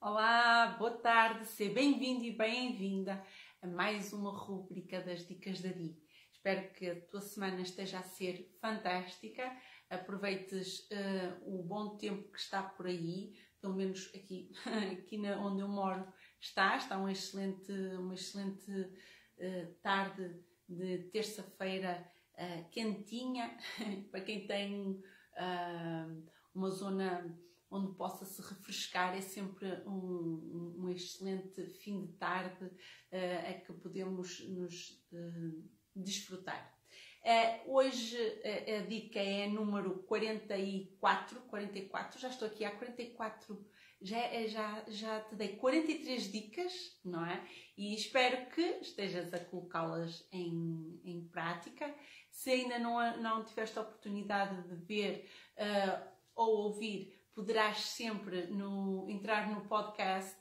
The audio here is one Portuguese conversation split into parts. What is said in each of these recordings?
Olá, boa tarde, seja bem-vindo e bem-vinda a mais uma rúbrica das Dicas da Di. Espero que a tua semana esteja a ser fantástica, aproveites o bom tempo que está por aí, pelo menos aqui onde eu moro está uma excelente tarde de terça-feira quentinha, para quem tem uma zona onde possa se refrescar, é sempre um excelente fim de tarde a que podemos nos desfrutar. Hoje a dica é número 44, já estou aqui há 44, já te dei 43 dicas, não é? E espero que estejas a colocá-las em prática. Se ainda não tiveste a oportunidade de ver ou ouvir, poderás sempre entrar no podcast.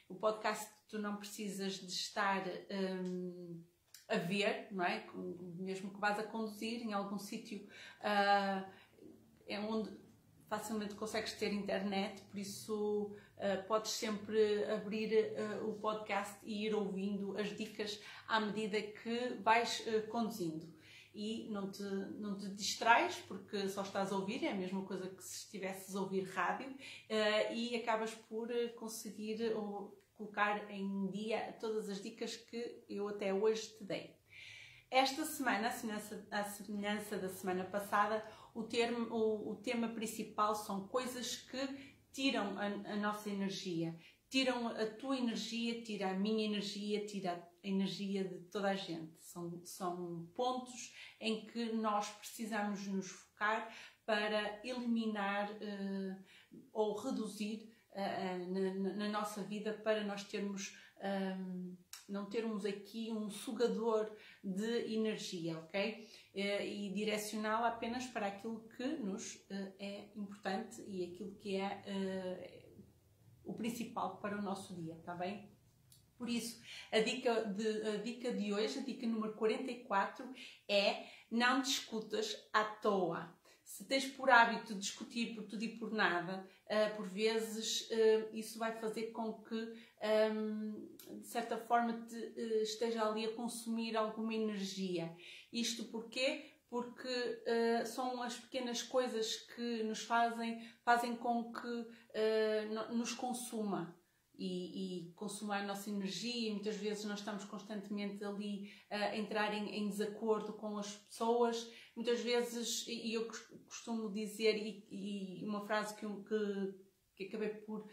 O podcast tu não precisas de estar a ver, não é? Mesmo que vás a conduzir em algum sítio, é onde facilmente consegues ter internet, por isso podes sempre abrir o podcast e ir ouvindo as dicas à medida que vais conduzindo. E não te distrais, porque só estás a ouvir, é a mesma coisa que se estivesses a ouvir rádio, e acabas por conseguir colocar em dia todas as dicas que eu até hoje te dei. Esta semana, à semelhança da semana passada, o tema principal são coisas que tiram a nossa energia, tiram a tua energia, tira a minha energia, tira a energia de toda a gente. São pontos em que nós precisamos nos focar para eliminar ou reduzir na nossa vida, para nós não termos aqui um sugador de energia, ok? E direcioná-la apenas para aquilo que nos é importante e aquilo que é o principal para o nosso dia, está bem? Por isso, a dica de hoje, a dica número 44, é: não discutas à toa. Se tens por hábito discutir por tudo e por nada, por vezes isso vai fazer com que, de certa forma, esteja ali a consumir alguma energia. Isto porquê? Porque são as pequenas coisas que nos fazem com que nos consuma e consuma a nossa energia. E muitas vezes nós estamos constantemente ali a entrar em desacordo com as pessoas. Muitas vezes, e eu costumo dizer, e uma frase que acabei por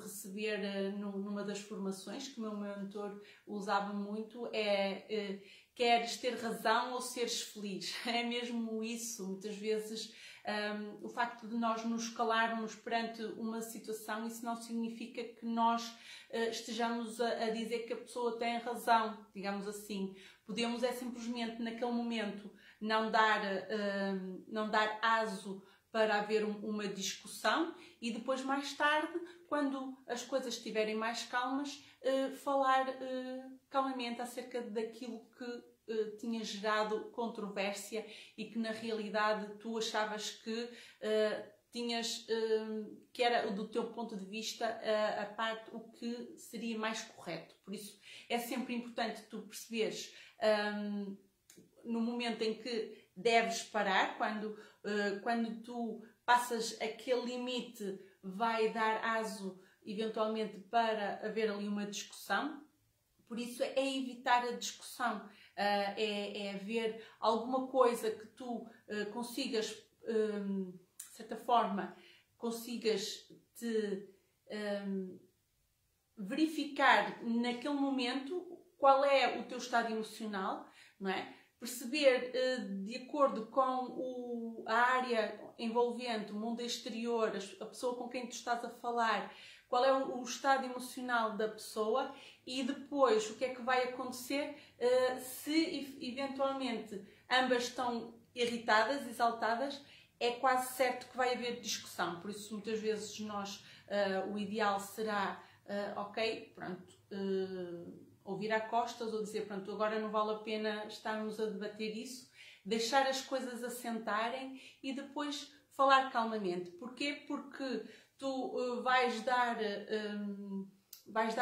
receber numa das formações, que o meu mentor usava muito, é queres ter razão ou seres feliz? É mesmo isso. Muitas vezes o facto de nós nos calarmos perante uma situação, isso não significa que nós estejamos a dizer que a pessoa tem razão, digamos assim. Podemos simplesmente naquele momento não dar aso para haver uma discussão e depois, mais tarde, quando as coisas estiverem mais calmas, falar calmamente acerca daquilo que tinha gerado controvérsia e que na realidade tu achavas que que era do teu ponto de vista o que seria mais correto. Por isso é sempre importante tu perceberes no momento em que deves parar, quando tu passas aquele limite, vai dar aso eventualmente para haver ali uma discussão. Por isso é evitar a discussão, é haver alguma coisa que tu consigas, de certa forma, consigas te verificar naquele momento qual é o teu estado emocional, não é? Perceber, de acordo com a área envolvente, o mundo exterior, a pessoa com quem tu estás a falar, qual é o estado emocional da pessoa, e depois o que é que vai acontecer se eventualmente ambas estão irritadas, exaltadas. É quase certo que vai haver discussão. Por isso muitas vezes o ideal será ok, pronto, ou virar costas ou dizer pronto, agora não vale a pena estarmos a debater isso, deixar as coisas assentarem e depois falar calmamente. Porquê? Porque tu vais dar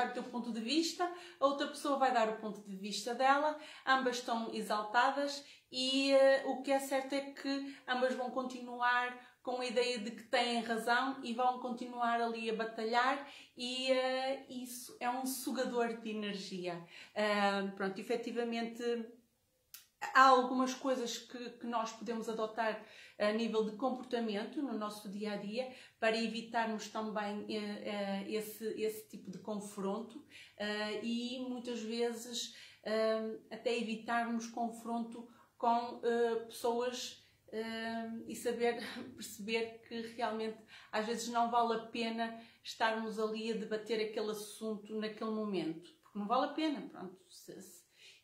o teu ponto de vista, a outra pessoa vai dar o ponto de vista dela, ambas estão exaltadas e o que é certo é que ambas vão continuar com a ideia de que têm razão e vão continuar ali a batalhar e isso é um sugador de energia. Pronto, efetivamente há algumas coisas que nós podemos adotar a nível de comportamento no nosso dia-a-dia para evitarmos também esse tipo de confronto e muitas vezes até evitarmos confronto com pessoas e perceber que realmente às vezes não vale a pena estarmos ali a debater aquele assunto naquele momento, porque não vale a pena, pronto.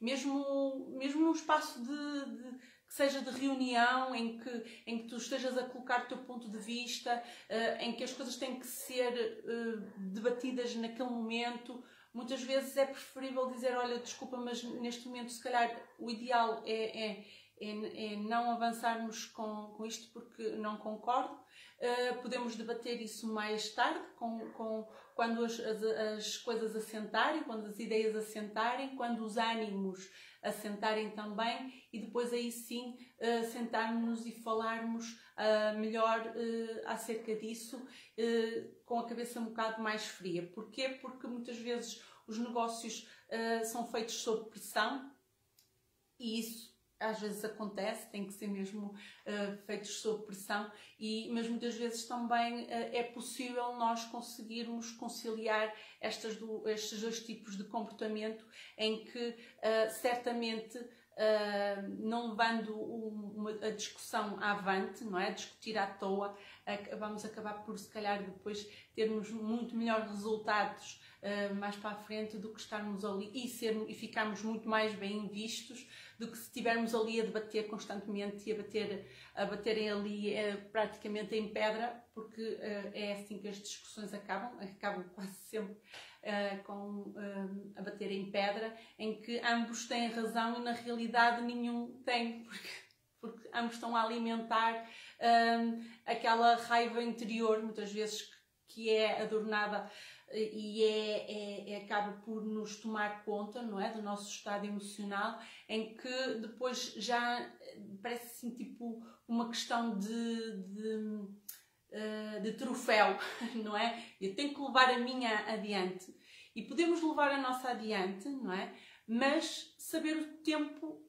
Mesmo num espaço que seja de reunião, em que tu estejas a colocar o teu ponto de vista, em que as coisas têm que ser debatidas naquele momento, muitas vezes é preferível dizer, olha, desculpa, mas neste momento se calhar o ideal é não avançarmos com isto porque não concordo. Podemos debater isso mais tarde, quando as coisas assentarem, quando as ideias assentarem, quando os ânimos assentarem também e depois aí sim sentarmos e falarmos melhor acerca disso com a cabeça um bocado mais fria. Porquê? Porque muitas vezes os negócios são feitos sob pressão e isso às vezes acontece, tem que ser mesmo feitos sob pressão, mas muitas vezes também é possível nós conseguirmos conciliar estes dois tipos de comportamento em que certamente não levando a discussão avante, não é? Discutir à toa, vamos acabar por se calhar depois termos muito melhores resultados mais para a frente do que estarmos ali e ficarmos muito mais bem vistos do que se estivermos ali a debater constantemente e a baterem ali praticamente em pedra, porque é assim que as discussões acabam quase sempre a bater em pedra, em que ambos têm razão e na realidade nenhum tem, porque ambos estão a alimentar aquela raiva interior, muitas vezes que é adornada e acaba por nos tomar conta, não é, do nosso estado emocional, em que depois já parece assim tipo uma questão de troféu, não é? Eu tenho que levar a minha adiante e podemos levar a nossa adiante, não é? Mas saber o tempo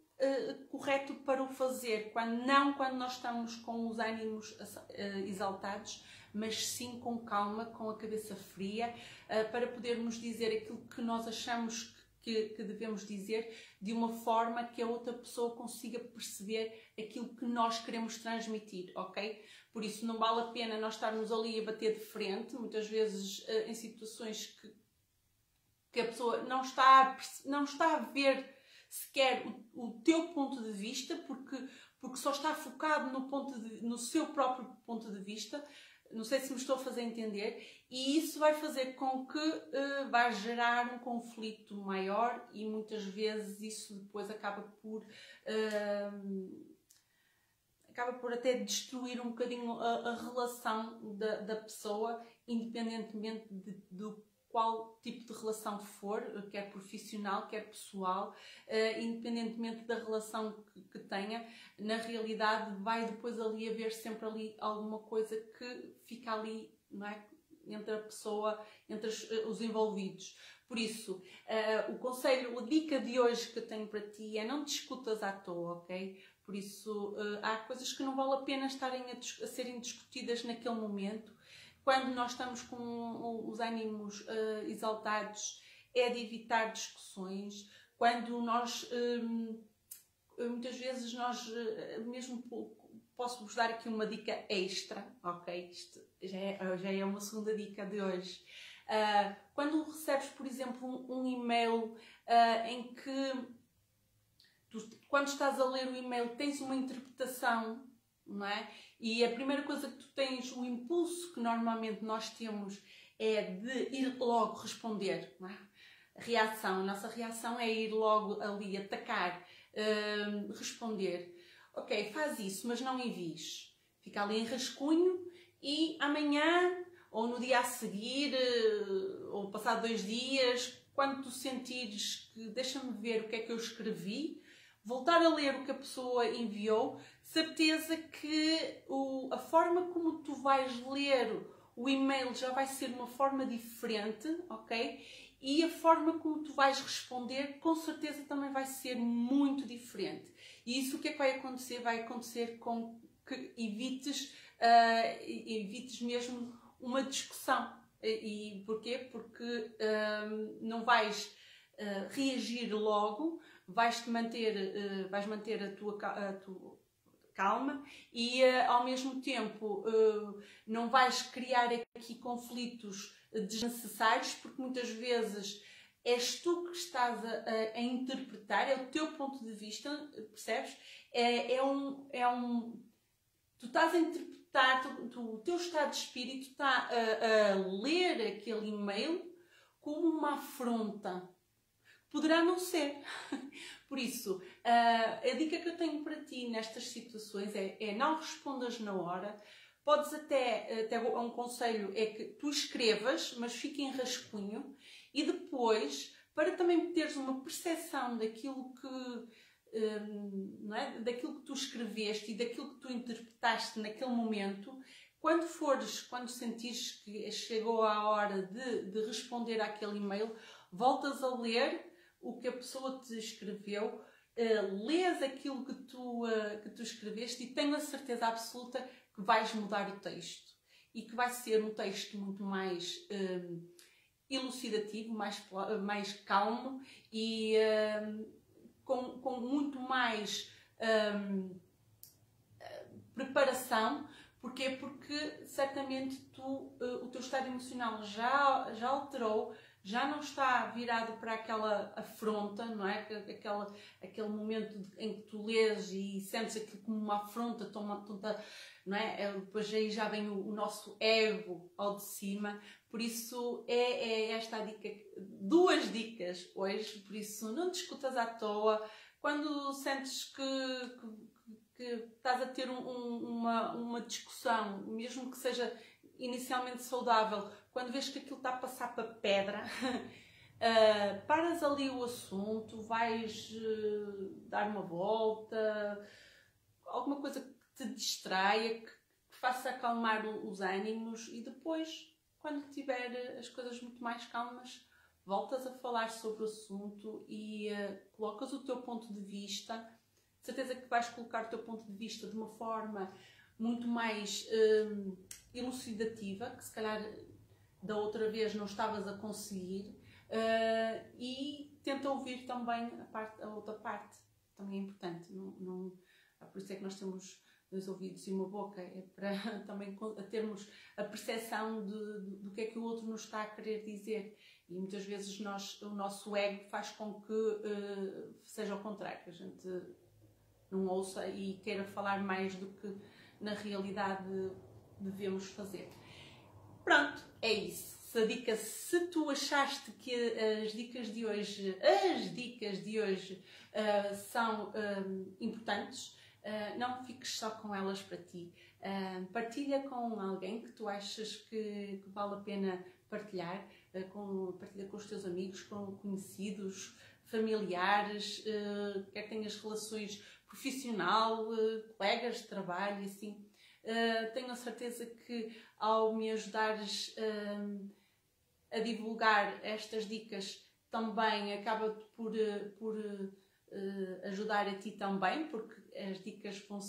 correto para o fazer, quando nós estamos com os ânimos exaltados, mas sim com calma, com a cabeça fria, para podermos dizer aquilo que nós achamos que devemos dizer de uma forma que a outra pessoa consiga perceber aquilo que nós queremos transmitir, ok? Por isso não vale a pena nós estarmos ali a bater de frente, muitas vezes em situações que a pessoa não está a ver sequer o teu ponto de vista, porque só está focado no seu próprio ponto de vista. Não sei se me estou a fazer entender, e isso vai fazer com que vai gerar um conflito maior e muitas vezes isso depois acaba por até destruir um bocadinho a relação da pessoa, independentemente do qual tipo de relação for, quer profissional, quer pessoal, independentemente da relação que tenha, na realidade vai depois ali haver sempre ali alguma coisa que fica ali, não é? Entre a pessoa, entre os envolvidos. Por isso, o conselho, a dica de hoje que eu tenho para ti é não discutas à toa, ok? Por isso, há coisas que não vale a pena estarem a serem discutidas naquele momento. Quando nós estamos com os ânimos exaltados, é de evitar discussões. Quando nós, muitas vezes, mesmo posso-vos dar aqui uma dica extra, ok? Isto já é uma segunda dica de hoje. Quando recebes, por exemplo, um e-mail em que, quando estás a ler o e-mail, tens uma interpretação, não é? E a primeira coisa que tu tens, o impulso que normalmente nós temos é de ir logo responder, não é? A nossa reação é ir logo ali atacar, responder. Ok, faz isso, mas não envies. fica ali em rascunho e amanhã, ou no dia a seguir, ou passado 2 dias, quando tu sentires que deixa-me ver o que é que eu escrevi, voltar a ler o que a pessoa enviou, certeza que a forma como tu vais ler o e-mail já vai ser uma forma diferente, ok? E a forma como tu vais responder, com certeza também vai ser muito diferente. E isso o que é que vai acontecer? Vai acontecer com que evites mesmo uma discussão. E porquê? Porque não vais reagir logo, vais manter a tua calma e ao mesmo tempo não vais criar aqui conflitos desnecessários, porque muitas vezes és tu que estás a interpretar, é o teu ponto de vista, percebes? Tu estás a interpretar, o teu estado de espírito está a ler aquele e-mail como uma afronta. Poderá não ser. Por isso, a dica que eu tenho para ti nestas situações é não respondas na hora. Podes até um conselho é que tu escrevas, mas fique em rascunho, e depois, para também teres uma percepção daquilo que, não é? Daquilo que tu escreveste e daquilo que tu interpretaste naquele momento, quando sentires que chegou a hora de responder àquele e-mail, voltas a ler o que a pessoa te escreveu, lês aquilo que tu escreveste e tenho a certeza absoluta que vais mudar o texto e que vai ser um texto muito mais elucidativo, mais calmo e com muito mais preparação. Porquê? Porque certamente o teu estado emocional já alterou, já não está virado para aquela afronta, não é? Aquele momento em que tu lês e sentes aquilo como uma afronta, não é? Depois aí já vem o nosso ego ao de cima. Por isso é esta a dica, 2 dicas hoje, por isso não discutas à toa. Quando sentes que estás a ter uma discussão, mesmo que seja inicialmente saudável, quando vês que aquilo está a passar para pedra, paras ali o assunto, vais dar uma volta, alguma coisa que te distraia, que faça acalmar os ânimos, e depois, quando tiver as coisas muito mais calmas, voltas a falar sobre o assunto e colocas o teu ponto de vista. De certeza que vais colocar o teu ponto de vista de uma forma muito mais elucidativa, que se calhar da outra vez não estavas a conseguir, e tenta ouvir também a outra parte, também é importante. Por isso é que nós temos 2 ouvidos e uma boca, é para também termos a percepção do que é que o outro nos está a querer dizer. E muitas vezes o nosso ego faz com que seja ao contrário, que a gente não ouça e queira falar mais do que na realidade devemos fazer. Pronto, é isso. Se tu achaste que as dicas de hoje são importantes, não fiques só com elas para ti. Partilha com alguém que tu achas que vale a pena partilhar. Partilha com os teus amigos, com conhecidos, familiares, quer tenhas relações profissional, colegas de trabalho e assim. Tenho a certeza que ao me ajudares a divulgar estas dicas também acaba por ajudar a ti também, porque as dicas vão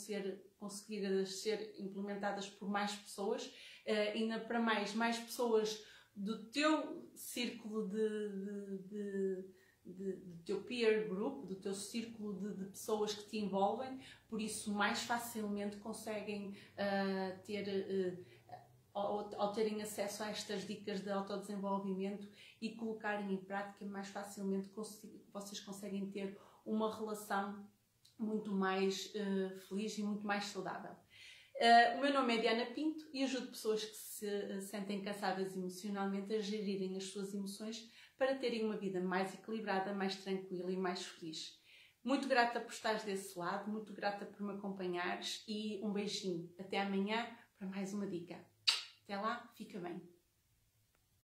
conseguir ser implementadas por mais pessoas, ainda para mais pessoas do teu círculo do teu peer group, do teu círculo de pessoas que te envolvem, por isso mais facilmente conseguem ao terem acesso a estas dicas de autodesenvolvimento e colocarem em prática, mais facilmente vocês conseguem ter uma relação muito mais feliz e muito mais saudável. O meu nome é Diana Pinto e ajudo pessoas que se sentem cansadas emocionalmente a gerirem as suas emoções para terem uma vida mais equilibrada, mais tranquila e mais feliz. Muito grata por estares desse lado, muito grata por me acompanhares e um beijinho. Até amanhã para mais uma dica. Até lá, fica bem.